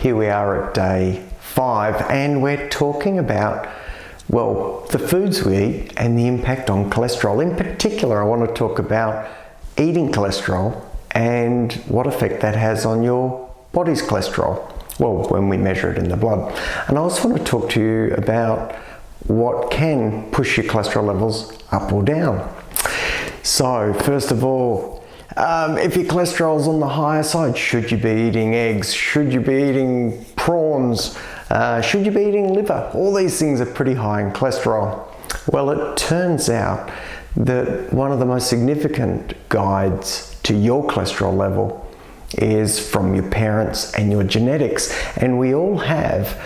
Here we are at day 5 and we're talking about, well, the foods we eat and the impact on cholesterol. In particular, I want to talk about eating cholesterol and what effect that has on your body's cholesterol. Well, when we measure it in the blood. And I also want to talk to you about what can push your cholesterol levels up or down. So, first of all, if your cholesterol's on the higher side, should you be eating eggs? Should you be eating prawns? Should you be eating liver? All these things are pretty high in cholesterol. Well, it turns out that one of the most significant guides to your cholesterol level is from your parents and your genetics. And we all have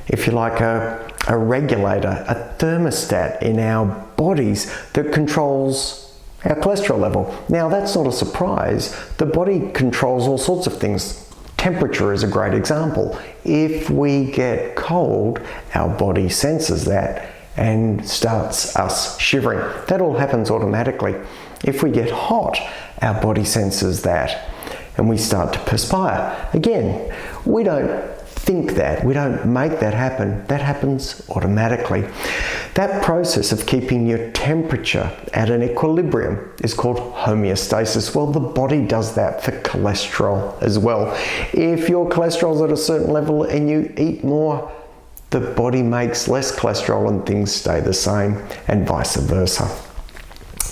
if you like, a regulator, a thermostat in our bodies that controls our cholesterol level. Now, that's not a surprise. The body controls all sorts of things. Temperature is a great example. If we get cold, our body senses that and starts us shivering. That all happens automatically. If we get hot, our body senses that and we start to perspire. Again, we don't think that, we don't make that happen. That happens automatically. That process of keeping your temperature at an equilibrium is called homeostasis. Well, the body does that for cholesterol as well. If your cholesterol's at a certain level and you eat more, the body makes less cholesterol and things stay the same, and vice versa.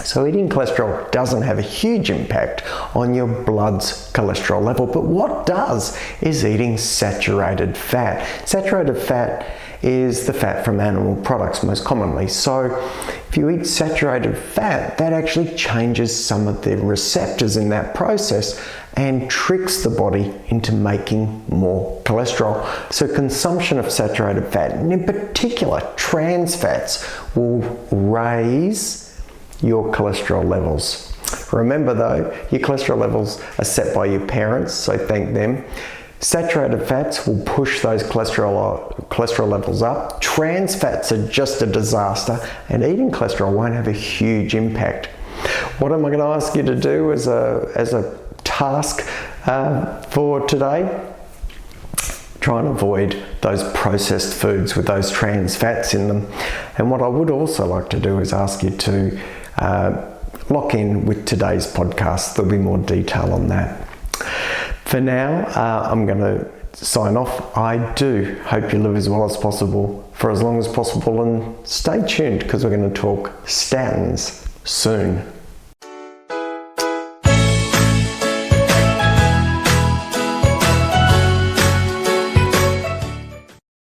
So eating cholesterol doesn't have a huge impact on your blood's cholesterol level, but what does is eating saturated fat. Saturated fat is the fat from animal products most commonly. So if you eat saturated fat, that actually changes some of the receptors in that process and tricks the body into making more cholesterol. So consumption of saturated fat, and in particular trans fats, will raise your cholesterol levels. Remember though, your cholesterol levels are set by your parents, so thank them. Saturated fats will push those cholesterol levels up. Trans fats are just a disaster, and eating cholesterol won't have a huge impact. What am I going to ask you to do as a task for today? Try and avoid those processed foods with those trans fats in them. And what I would also like to do is ask you to lock in with today's podcast. There'll be more detail on that. For now, I'm going to sign off. I do hope you live as well as possible for as long as possible, and stay tuned because we're going to talk statins soon.